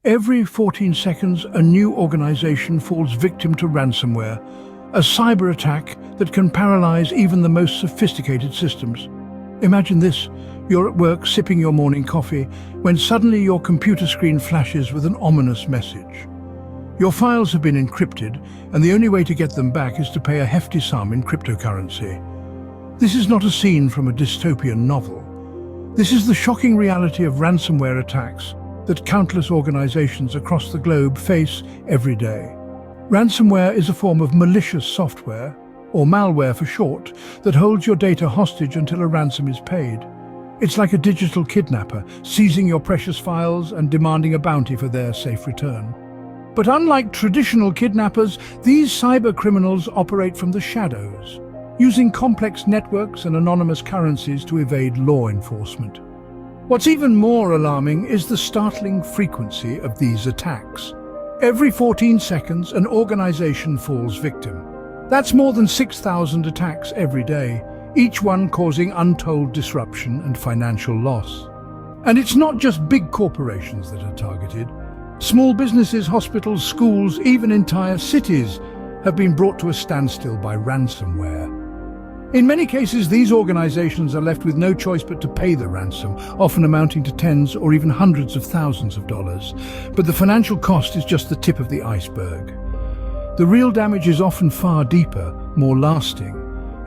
Every 14 seconds, a new organization falls victim to ransomware, a cyber attack that can paralyze even the most sophisticated systems. Imagine this: you're at work sipping your morning coffee when suddenly your computer screen flashes with an ominous message. Your files have been encrypted, and the only way to get them back is to pay a hefty sum in cryptocurrency. This is not a scene from a dystopian novel. This is the shocking reality of ransomware attacks that countless organizations across the globe face every day. Ransomware is a form of malicious software, or malware for short, that holds your data hostage until a ransom is paid. It's like a digital kidnapper, seizing your precious files and demanding a bounty for their safe return. But unlike traditional kidnappers, these cybercriminals operate from the shadows, using complex networks and anonymous currencies to evade law enforcement. What's even more alarming is the startling frequency of these attacks. Every 14 seconds, an organization falls victim. That's more than 6,000 attacks every day, each one causing untold disruption and financial loss. And it's not just big corporations that are targeted. Small businesses, hospitals, schools, even entire cities have been brought to a standstill by ransomware. In many cases, these organizations are left with no choice but to pay the ransom, often amounting to tens or even hundreds of thousands of dollars. But the financial cost is just the tip of the iceberg. The real damage is often far deeper, more lasting.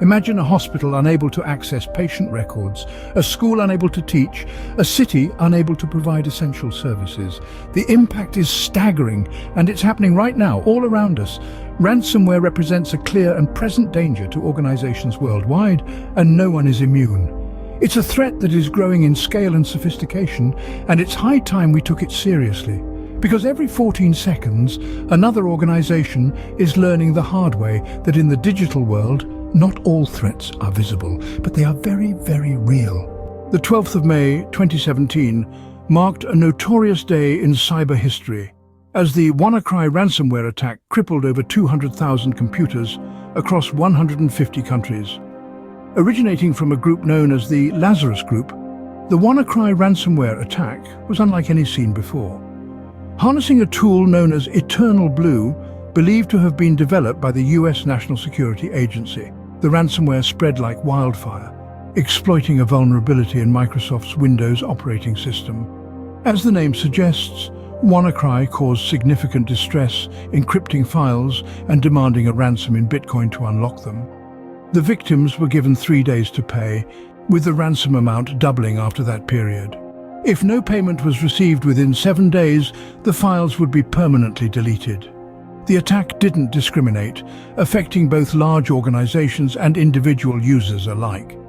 Imagine a hospital unable to access patient records, a school unable to teach, a city unable to provide essential services. The impact is staggering, and it's happening right now, all around us. Ransomware represents a clear and present danger to organizations worldwide, and no one is immune. It's a threat that is growing in scale and sophistication, and it's high time we took it seriously. Because every 14 seconds, another organization is learning the hard way that in the digital world, not all threats are visible, but they are very, very real. The 12th of May, 2017, marked a notorious day in cyber history, as the WannaCry ransomware attack crippled over 200,000 computers across 150 countries. Originating from a group known as the Lazarus Group, the WannaCry ransomware attack was unlike any seen before. Harnessing a tool known as Eternal Blue, believed to have been developed by the US National Security Agency, the ransomware spread like wildfire, exploiting a vulnerability in Microsoft's Windows operating system. As the name suggests, WannaCry caused significant distress, encrypting files and demanding a ransom in Bitcoin to unlock them. The victims were given 3 days to pay, with the ransom amount doubling after that period. If no payment was received within 7 days, the files would be permanently deleted. The attack didn't discriminate, affecting both large organizations and individual users alike.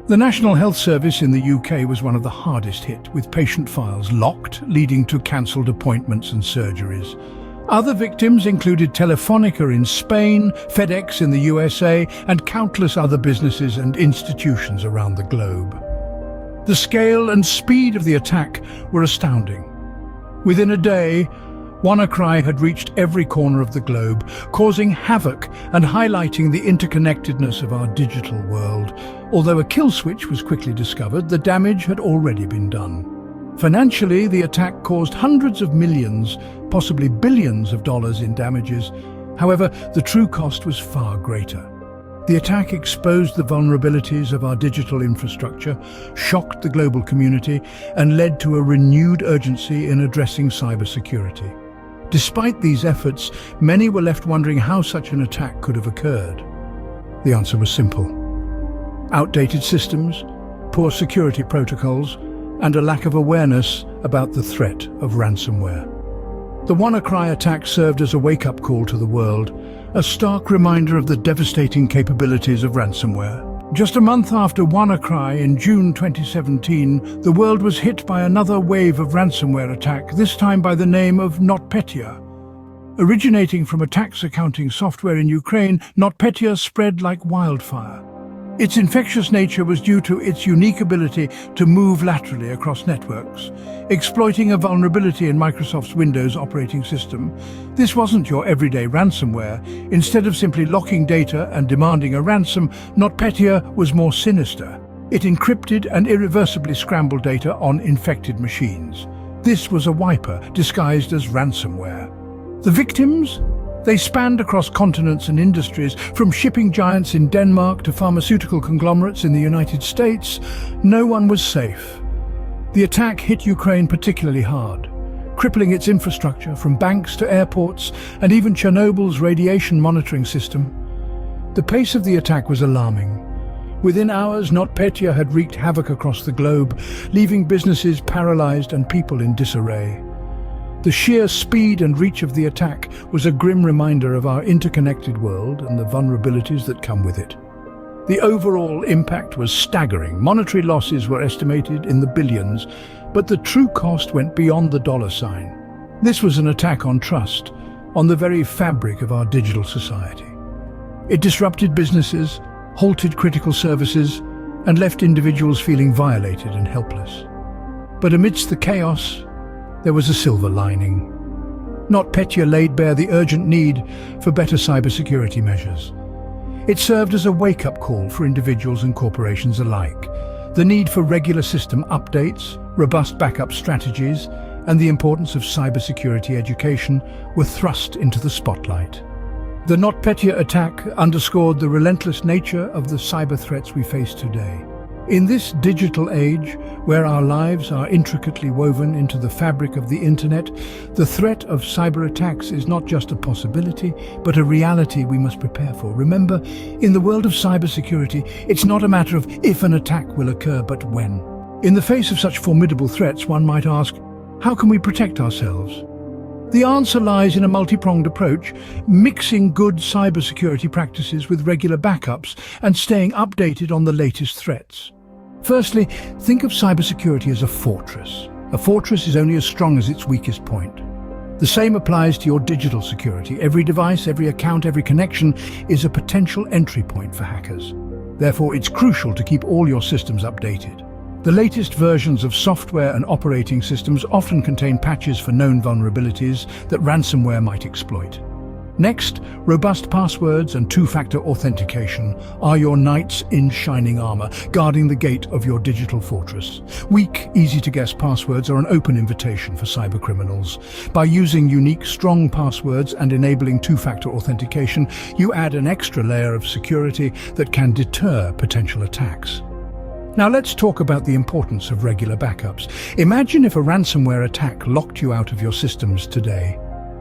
The National Health Service in the UK was one of the hardest hit, with patient files locked, leading to cancelled appointments and surgeries. Other victims included Telefonica in Spain, FedEx in the USA, and countless other businesses and institutions around the globe. The scale and speed of the attack were astounding. Within a day, WannaCry had reached every corner of the globe, causing havoc and highlighting the interconnectedness of our digital world. Although a kill switch was quickly discovered, the damage had already been done. Financially, the attack caused hundreds of millions, possibly billions of dollars in damages. However, the true cost was far greater. The attack exposed the vulnerabilities of our digital infrastructure, shocked the global community, and led to a renewed urgency in addressing cybersecurity. Despite these efforts, many were left wondering how such an attack could have occurred. The answer was simple: outdated systems, poor security protocols, and a lack of awareness about the threat of ransomware. The WannaCry attack served as a wake-up call to the world, a stark reminder of the devastating capabilities of ransomware. Just a month after WannaCry in June 2017, the world was hit by another wave of ransomware attack, this time by the name of NotPetya. Originating from a tax accounting software in Ukraine, NotPetya spread like wildfire. Its infectious nature was due to its unique ability to move laterally across networks, exploiting a vulnerability in Microsoft's Windows operating system. This wasn't your everyday ransomware. Instead of simply locking data and demanding a ransom, NotPetya was more sinister. It encrypted and irreversibly scrambled data on infected machines. This was a wiper disguised as ransomware. The victims? They spanned across continents and industries, from shipping giants in Denmark to pharmaceutical conglomerates in the United States. No one was safe. The attack hit Ukraine particularly hard, crippling its infrastructure from banks to airports and even Chernobyl's radiation monitoring system. The pace of the attack was alarming. Within hours, NotPetya had wreaked havoc across the globe, leaving businesses paralyzed and people in disarray. The sheer speed and reach of the attack was a grim reminder of our interconnected world and the vulnerabilities that come with it. The overall impact was staggering. Monetary losses were estimated in the billions, but the true cost went beyond the dollar sign. This was an attack on trust, on the very fabric of our digital society. It disrupted businesses, halted critical services, and left individuals feeling violated and helpless. But amidst the chaos, there was a silver lining. NotPetya laid bare the urgent need for better cybersecurity measures. It served as a wake-up call for individuals and corporations alike. The need for regular system updates, robust backup strategies, and the importance of cybersecurity education were thrust into the spotlight. The NotPetya attack underscored the relentless nature of the cyber threats we face today. In this digital age, where our lives are intricately woven into the fabric of the internet, the threat of cyber attacks is not just a possibility, but a reality we must prepare for. Remember, in the world of cybersecurity, it's not a matter of if an attack will occur, but when. In the face of such formidable threats, one might ask, how can we protect ourselves? The answer lies in a multi-pronged approach, mixing good cybersecurity practices with regular backups and staying updated on the latest threats. Firstly, think of cybersecurity as a fortress. A fortress is only as strong as its weakest point. The same applies to your digital security. Every device, every account, every connection is a potential entry point for hackers. Therefore, it's crucial to keep all your systems updated. The latest versions of software and operating systems often contain patches for known vulnerabilities that ransomware might exploit. Next, robust passwords and two-factor authentication are your knights in shining armor, guarding the gate of your digital fortress. Weak, easy-to-guess passwords are an open invitation for cybercriminals. By using unique, strong passwords and enabling two-factor authentication, you add an extra layer of security that can deter potential attacks. Now let's talk about the importance of regular backups. Imagine if a ransomware attack locked you out of your systems today.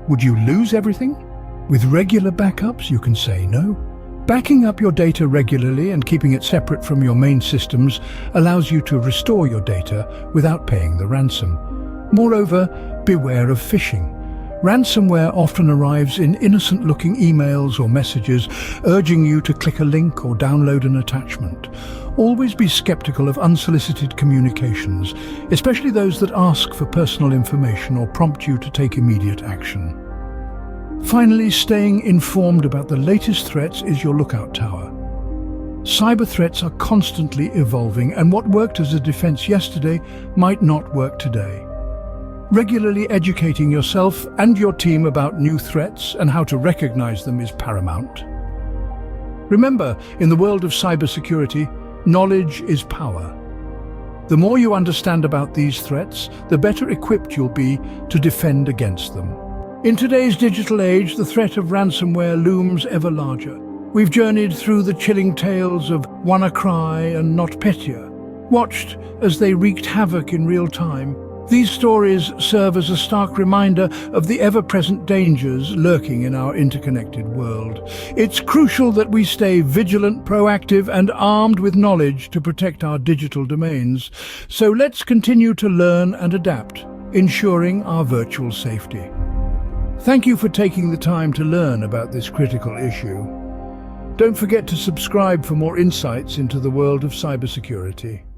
Would you lose everything? With regular backups, you can say no. Backing up your data regularly and keeping it separate from your main systems allows you to restore your data without paying the ransom. Moreover, beware of phishing. Ransomware often arrives in innocent-looking emails or messages urging you to click a link or download an attachment. Always be skeptical of unsolicited communications, especially those that ask for personal information or prompt you to take immediate action. Finally, staying informed about the latest threats is your lookout tower. Cyber threats are constantly evolving, and what worked as a defense yesterday might not work today. Regularly educating yourself and your team about new threats and how to recognize them is paramount. Remember, in the world of cybersecurity, knowledge is power. The more you understand about these threats, the better equipped you'll be to defend against them. In today's digital age, the threat of ransomware looms ever larger. We've journeyed through the chilling tales of WannaCry and NotPetya, watched as they wreaked havoc in real time. These stories serve as a stark reminder of the ever-present dangers lurking in our interconnected world. It's crucial that we stay vigilant, proactive, and armed with knowledge to protect our digital domains. So let's continue to learn and adapt, ensuring our virtual safety. Thank you for taking the time to learn about this critical issue. Don't forget to subscribe for more insights into the world of cybersecurity.